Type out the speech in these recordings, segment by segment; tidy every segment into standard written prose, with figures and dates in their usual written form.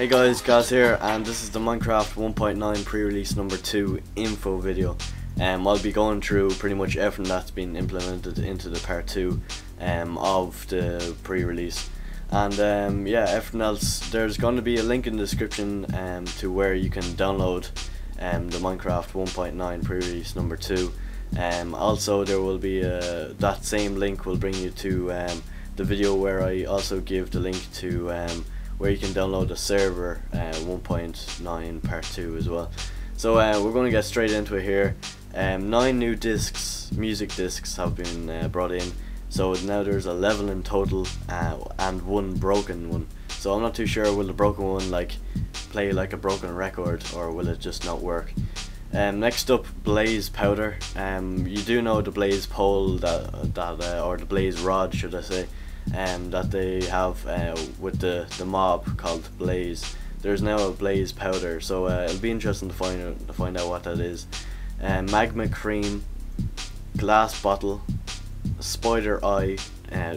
Hey guys, Gaz here, and this is the Minecraft 1.9 pre-release number 2 info video. I'll be going through pretty much everything that's been implemented into the part 2 of the pre-release. And yeah, everything else, there's going to be a link in the description to where you can download the Minecraft 1.9 pre-release number 2. Also there will be that same link will bring you to the video where I also give the link to where you can download the server 1.9 part 2 as well. So we're going to get straight into it here. 9 new discs, music discs, have been brought in. So now there's 11 in total, and one broken one. So I'm not too sure, will the broken one play like a broken record, or will it just not work? Next up, blaze powder. You do know the blaze pole or the blaze rod, should I say, that they have with the mob called Blaze. There's now a blaze powder, so it'll be interesting to find out what that is. Magma cream, glass bottle, spider eye,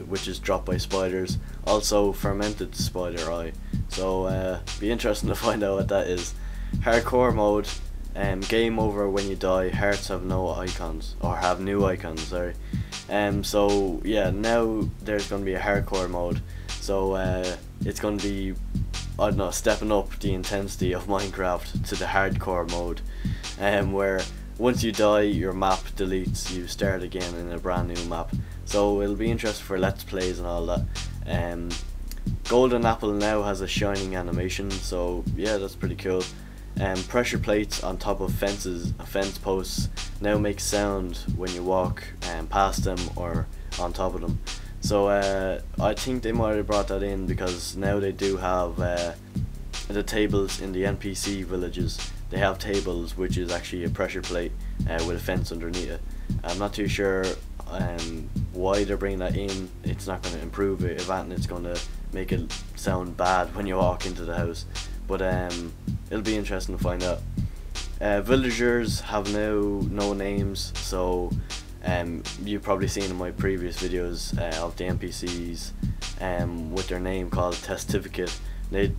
which is dropped by spiders. Also fermented spider eye. So be interesting to find out what that is. Hardcore mode. Game over when you die. Hearts have no icons, or have new icons, sorry. So yeah, now there's going to be a hardcore mode. So it's going to be, I don't know, stepping up the intensity of Minecraft to the hardcore mode, where once you die your map deletes, you start again in a brand new map. So it'll be interesting for let's plays and all that. Golden apple now has a shining animation, so yeah, that's pretty cool. Pressure plates on top of fence posts now make sound when you walk past them or on top of them. So I think they might have brought that in because now they do have the tables in the NPC villages. They have tables which is actually a pressure plate with a fence underneath it. I'm not too sure why they're bringing that in. It's not going to improve it. If anything, it's going to make it sound bad when you walk into the house. But it'll be interesting to find out. Villagers have now no names, so you've probably seen in my previous videos of the NPCs with their name called TESTIFICATE. They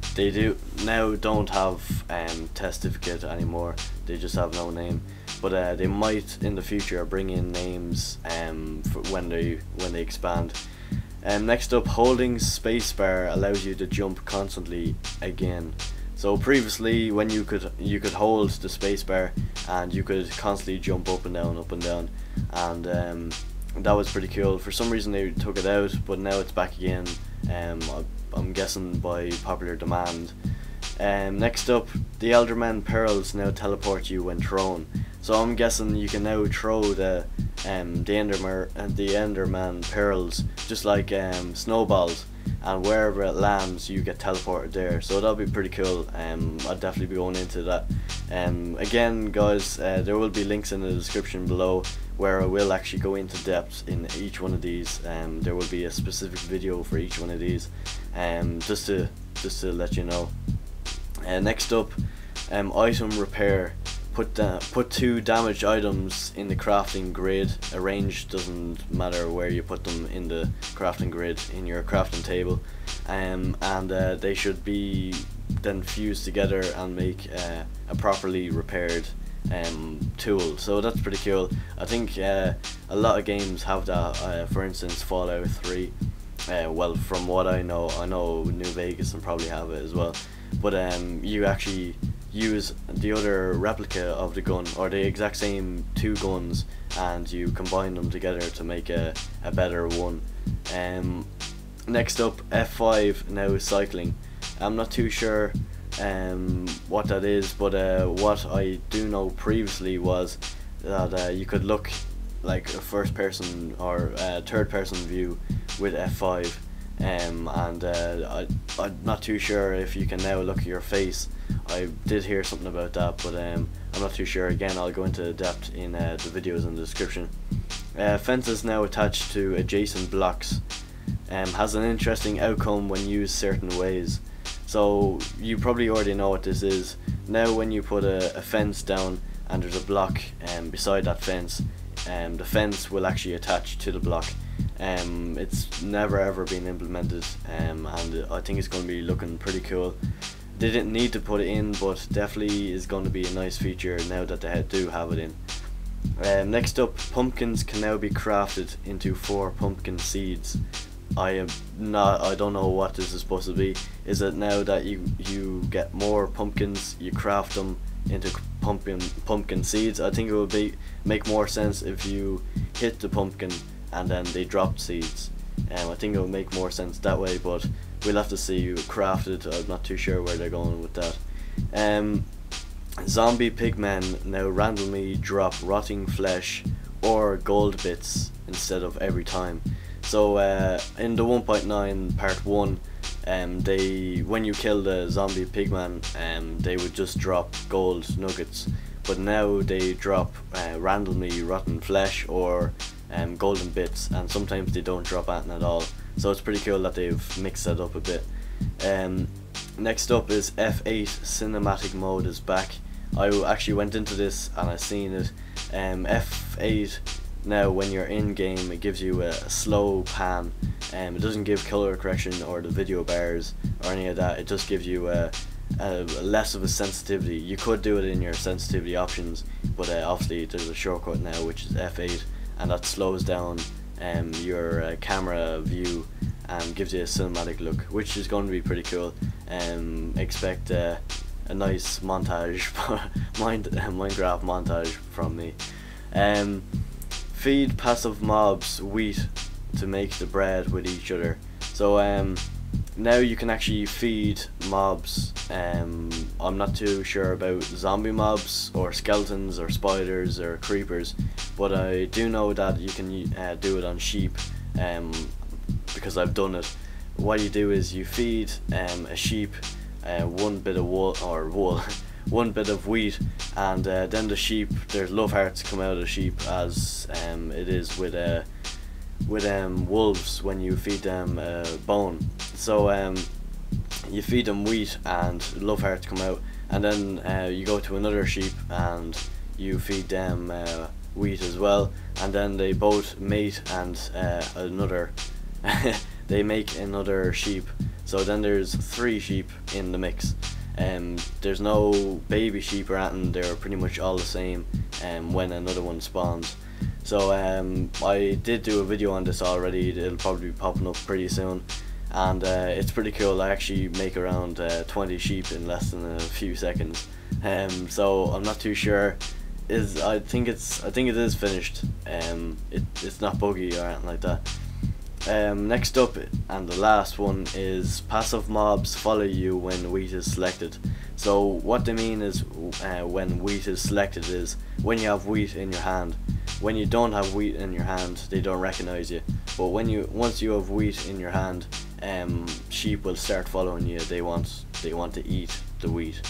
don't have TESTIFICATE anymore. They just have no name. But they might in the future bring in names for when they expand. Next up, holding spacebar allows you to jump constantly again. So previously, when you could hold the spacebar and you could constantly jump up and down, and that was pretty cool. For some reason they took it out, but now it's back again. I'm guessing by popular demand. Next up, the enderman pearls now teleport you when thrown. So I'm guessing you can now throw the enderman pearls just like snowballs, and wherever it lands you get teleported there. So that'll be pretty cool. I'll definitely be going into that. Again guys, there will be links in the description below where I will actually go into depth in each one of these. There will be a specific video for each one of these, just to let you know. Next up, item repair. Put 2 damaged items in the crafting grid. Arrange doesn't matter where you put them in the crafting grid in your crafting table, and they should be then fused together and make a properly repaired tool. So that's pretty cool. I think a lot of games have that. For instance, Fallout 3. Well, from what I know New Vegas and probably have it as well. But you actually use the other replica of the gun, or the exact same 2 guns, and you combine them together to make a better one. Next up, F5 now is cycling. I'm not too sure what that is, but what I do know previously was that you could look like a first person or third person view with F5. And I'm not too sure if you can now look at your face. I did hear something about that, but I'm not too sure. Again, I'll go into depth in the videos in the description. Fences now attached to adjacent blocks has an interesting outcome when used certain ways. So you probably already know what this is. Now when you put a fence down and there's a block beside that fence, the fence will actually attach to the block. It's never ever been implemented, and I think it's going to be looking pretty cool. they didn't need to put it in, but definitely is going to be a nice feature now that they do have it in. Next up, pumpkins can now be crafted into 4 pumpkin seeds. I don't know what this is supposed to be. Is it now that you get more pumpkins, you craft them into pumpkin seeds? I think it would make more sense if you hit the pumpkin and then they dropped seeds. I think it would make more sense that way, but we'll have to see you craft it. I'm not too sure where they're going with that. Zombie pigmen now randomly drop rotting flesh or gold bits instead of every time. So in the 1.9 part 1, when you kill the zombie pigman, they would just drop gold nuggets, but now they drop randomly rotten flesh or golden bits, and sometimes they don't drop anything at all. So it's pretty cool that they've mixed that up a bit. Next up is F8 cinematic mode is back. I actually went into this and I seen it. F8 now, when you're in game, it gives you a slow pan. It doesn't give color correction or the video bars or any of that. It just gives you a less of a sensitivity. You could do it in your sensitivity options, but obviously there's a shortcut now which is F8, and that slows down your camera view and gives you a cinematic look, which is going to be pretty cool. Expect a nice montage, Minecraft montage from me. Feed passive mobs wheat to make the bread with each other. So now you can actually feed mobs. I'm not too sure about zombie mobs or skeletons or spiders or creepers, but I do know that you can do it on sheep, because I've done it. What you do is you feed a sheep one bit of wool one bit of wheat, and then the sheep, there's love hearts come out of the sheep, as it is with wolves when you feed them bone. So you feed them wheat and love hearts come out, and then you go to another sheep and you feed them wheat as well, and then they both mate and another they make another sheep. So then there's 3 sheep in the mix. There's no baby sheep or anything, they're pretty much all the same when another one spawns. So I did do a video on this already. It'll probably be popping up pretty soon, and it's pretty cool. I actually make around 20 sheep in less than a few seconds. So I'm not too sure. I think it is finished. It's not buggy or anything like that. Next up, and the last one, is passive mobs follow you when wheat is selected. So what they mean is when wheat is selected is when you have wheat in your hand. When you don't have wheat in your hand, they don't recognize you, but once you have wheat in your hand, sheep will start following you. They want to eat the wheat,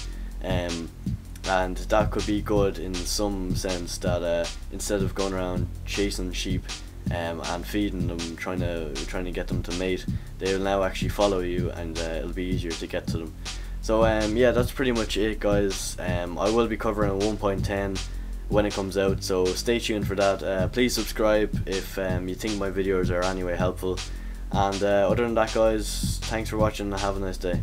and that could be good in some sense, that instead of going around chasing sheep and feeding them, trying to get them to mate, they'll now actually follow you, and it'll be easier to get to them. So yeah, that's pretty much it, guys. I will be covering 1.10 when it comes out, so stay tuned for that. Please subscribe if you think my videos are anyway helpful, and other than that, guys, thanks for watching and have a nice day.